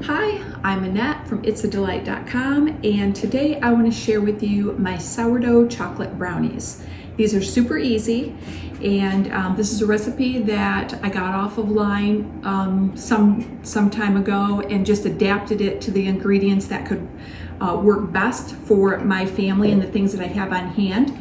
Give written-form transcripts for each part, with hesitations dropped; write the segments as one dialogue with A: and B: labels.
A: Hi, I'm Annette from itsadelight.com, and today I want to share with you my sourdough chocolate brownies. These are super easy, and this is a recipe that I got off of line some time ago and just adapted it to the ingredients that could work best for my family and the things that I have on hand.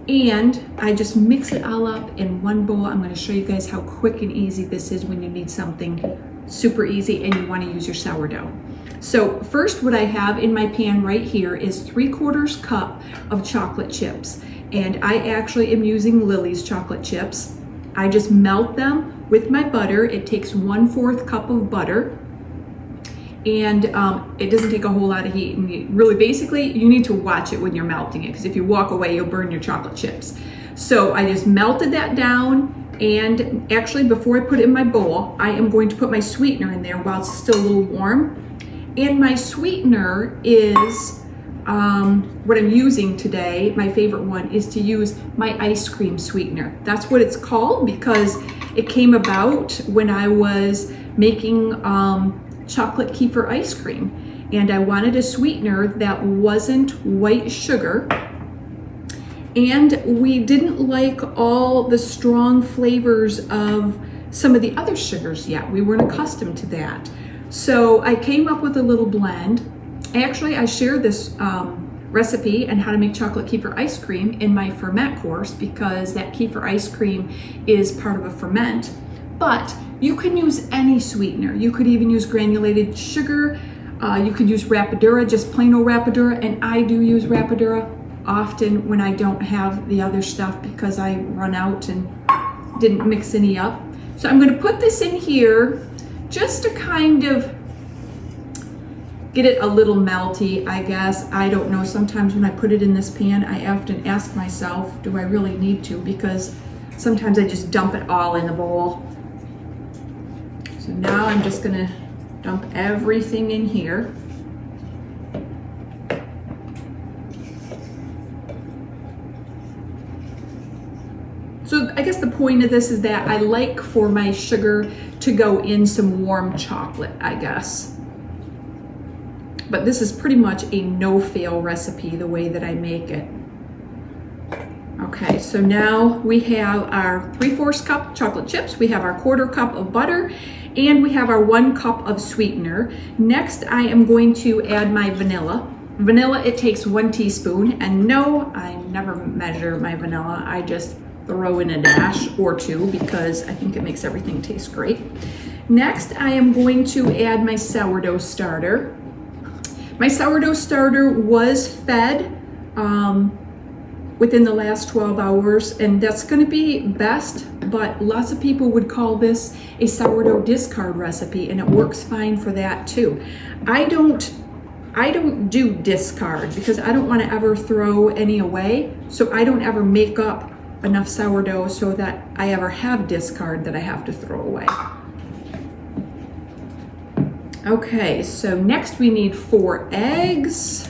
A: And I just mix it all up in one bowl. I'm going to show you guys how quick and easy this is when you need something super easy and you want to use your sourdough. So first, what I have in my pan right here is 3/4 cup of chocolate chips. And I actually am using Lily's chocolate chips. I just melt them with my butter. It takes 1/4 cup of butter. And it doesn't take a whole lot of heat. And you need to watch it when you're melting it, because if you walk away, you'll burn your chocolate chips. So I just melted that down. And actually, before I put it in my bowl, I am going to put my sweetener in there while it's still a little warm. And my sweetener is what I'm using today. My favorite one is to use my ice cream sweetener. That's what it's called because it came about when I was making chocolate kefir ice cream. And I wanted a sweetener that wasn't white sugar. And we didn't like all the strong flavors of some of the other sugars yet. We weren't accustomed to that. So I came up with a little blend. Actually, I shared this recipe and how to make chocolate kefir ice cream in my ferment course, because that kefir ice cream is part of a ferment. But you can use any sweetener. You could even use granulated sugar. You could use rapadura, just plain old rapadura. And I do use rapadura often when I don't have the other stuff because I run out and didn't mix any up. So I'm going to put this in here just to kind of get it a little melty, I guess. I don't know. Sometimes when I put it in this pan, I often ask myself, do I really need to? Because sometimes I just dump it all in the bowl. So now I'm just going to dump everything in here. So I guess the point of this is that I like for my sugar to go in some warm chocolate, I guess. But this is pretty much a no-fail recipe the way that I make it. Okay, so now we have our 3/4 cup chocolate chips, we have our 1/4 cup of butter, and we have our 1 cup of sweetener. Next, I am going to add my vanilla. Vanilla, it takes 1 teaspoon, and no, I never measure my vanilla. I just throw in a dash or 2 because I think it makes everything taste great. Next, I am going to add my sourdough starter. My sourdough starter was fed within the last 12 hours, and that's going to be best, but lots of people would call this a sourdough discard recipe, and it works fine for that too. I don't do discard because I don't want to ever throw any away, so I don't ever make up enough sourdough so that I ever have discard that I have to throw away. Okay, so next we need 4 eggs.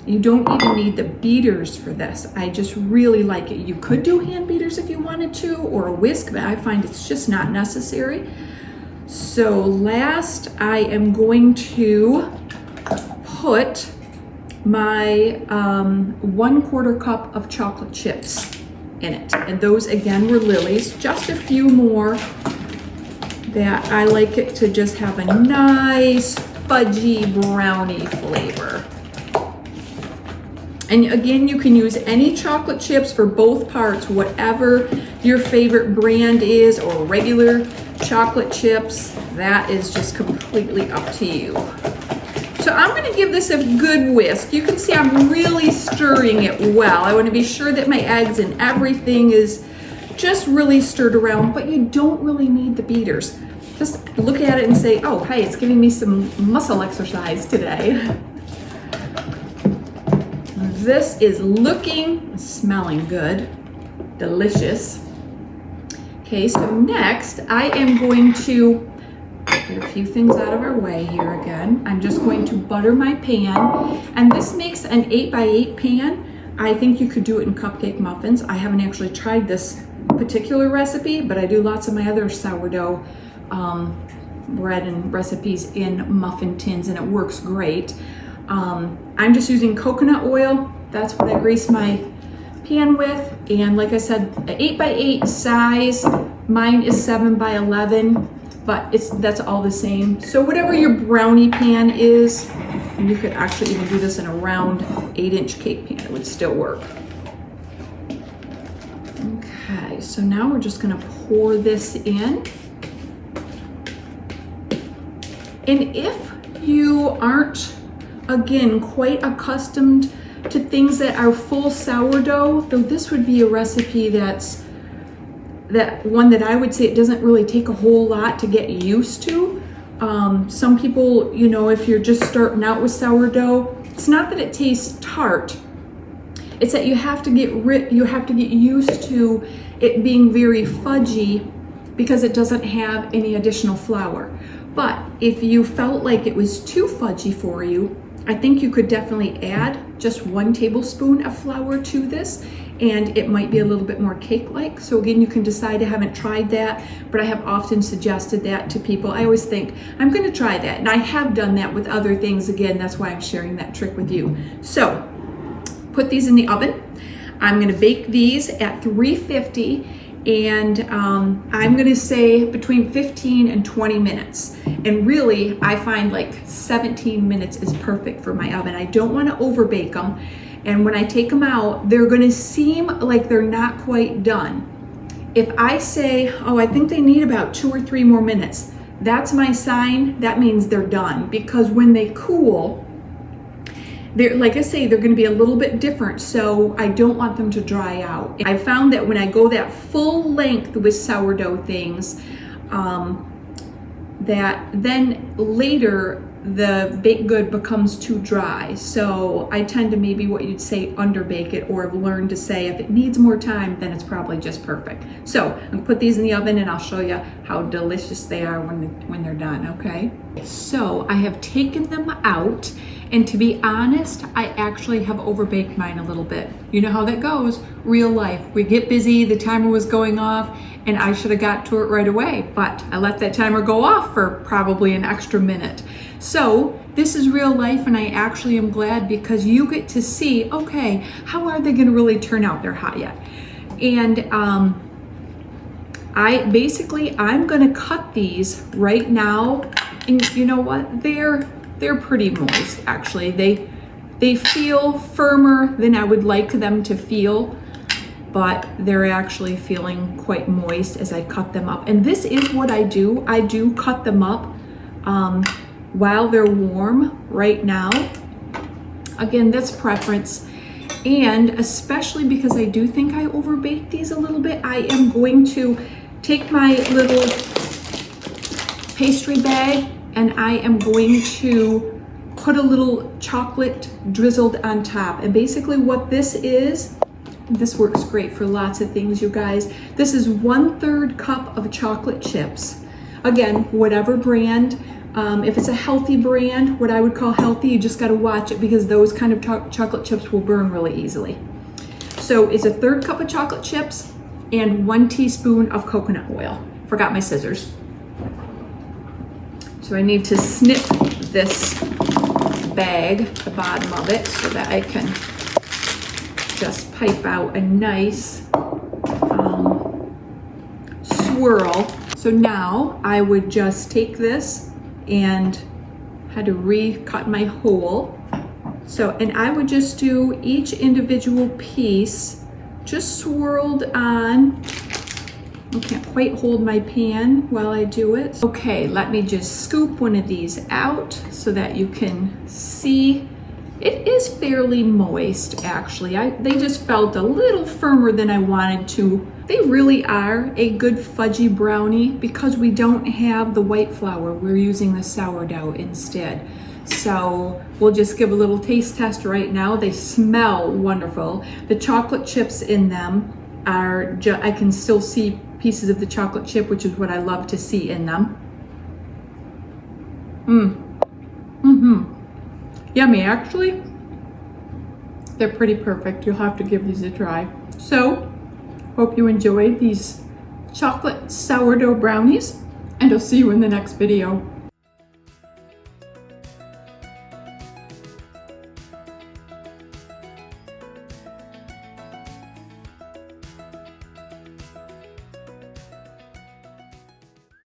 A: You don't even need the beaters for this. I just really like it. You could do hand beaters if you wanted to, or a whisk, but I find it's just not necessary. So last, I am going to put my 1/4 cup of chocolate chips in it. And those again were Lily's, just a few more that I like it to just have a nice fudgy brownie flavor. And again, you can use any chocolate chips for both parts, whatever your favorite brand is, or regular chocolate chips. That is just completely up to you. So I'm going to give this a good whisk. You can see I'm really stirring it well. I want to be sure that my eggs and everything is just really stirred around, but you don't really need the beaters. Just look at it and say, oh, hey, it's giving me some muscle exercise today. This is looking, smelling good, delicious. Okay, so next I am going to get a few things out of our way here again. I'm just going to butter my pan, and this makes an 8x8 pan. I think you could do it in cupcake muffins. I haven't actually tried this particular recipe, but I do lots of my other sourdough bread and recipes in muffin tins, and it works great. I'm just using coconut oil. That's what I grease my pan with. And like I said, an 8x8 size. Mine is 7x11, but that's all the same. So whatever your brownie pan is, and you could actually even do this in a round 8-inch cake pan, it would still work. Okay, so now we're just gonna pour this in. And if you aren't, again, quite accustomed to things that are full sourdough, though this would be a recipe that's one that I would say it doesn't really take a whole lot to get used to. Some people, you know, if you're just starting out with sourdough, it's not that it tastes tart, it's that you have to get used to it being very fudgy because it doesn't have any additional flour. But if you felt like it was too fudgy for you, I think you could definitely add just 1 tablespoon of flour to this, and it might be a little bit more cake-like. So again, you can decide. I haven't tried that, but I have often suggested that to people. I always think, I'm gonna try that. And I have done that with other things. Again, that's why I'm sharing that trick with you. So put these in the oven. I'm gonna bake these at 350, and I'm gonna say between 15 and 20 minutes. And really, I find like 17 minutes is perfect for my oven. I don't wanna overbake them. And when I take them out, they're gonna seem like they're not quite done. If I say, oh, I think they need about 2 or 3 more minutes, that's my sign. That means they're done, because when they cool, like I say, they're gonna be a little bit different, so I don't want them to dry out. I found that when I go that full length with sourdough things, that then later the baked good becomes too dry. So I tend to maybe what you'd say underbake it, or have learned to say if it needs more time, then it's probably just perfect. So I'm gonna put these in the oven and I'll show you how delicious they are when they're done, okay? So I have taken them out, and to be honest, I actually have overbaked mine a little bit. You know how that goes, real life. We get busy, the timer was going off, and I should have got to it right away, but I let that timer go off for probably an extra minute. So this is real life, and I actually am glad, because you get to see, okay, how are they gonna really turn out? They're hot yet. And I'm gonna cut these right now, and you know what? They're pretty moist, actually. They feel firmer than I would like them to feel, but they're actually feeling quite moist as I cut them up. And this is what I do. I do cut them up while they're warm right now. Again, that's preference. And especially because I do think I overbaked these a little bit, I am going to take my little pastry bag, and I am going to put a little chocolate drizzled on top. And basically what this is, this works great for lots of things, you guys. This is 1/3 cup of chocolate chips. Again, whatever brand. If it's a healthy brand, what I would call healthy, you just gotta watch it, because those kind of chocolate chips will burn really easily. So it's a 1/3 cup of chocolate chips and 1 teaspoon of coconut oil. Forgot my scissors. So I need to snip this bag, the bottom of it, so that I can just pipe out a nice swirl. So now I would just take this and had to recut my hole. So, and I would just do each individual piece just swirled on. I can't quite hold my pan while I do it. Okay, let me just scoop one of these out so that you can see. It is fairly moist, actually. They just felt a little firmer than I wanted to. They really are a good fudgy brownie because we don't have the white flour. We're using the sourdough instead. So we'll just give a little taste test right now. They smell wonderful. The chocolate chips in them are, I can still see pieces of the chocolate chip, which is what I love to see in them. Yummy, actually. They're pretty perfect. You'll have to give these a try. So, hope you enjoyed these chocolate sourdough brownies. and I'll see you in the next video.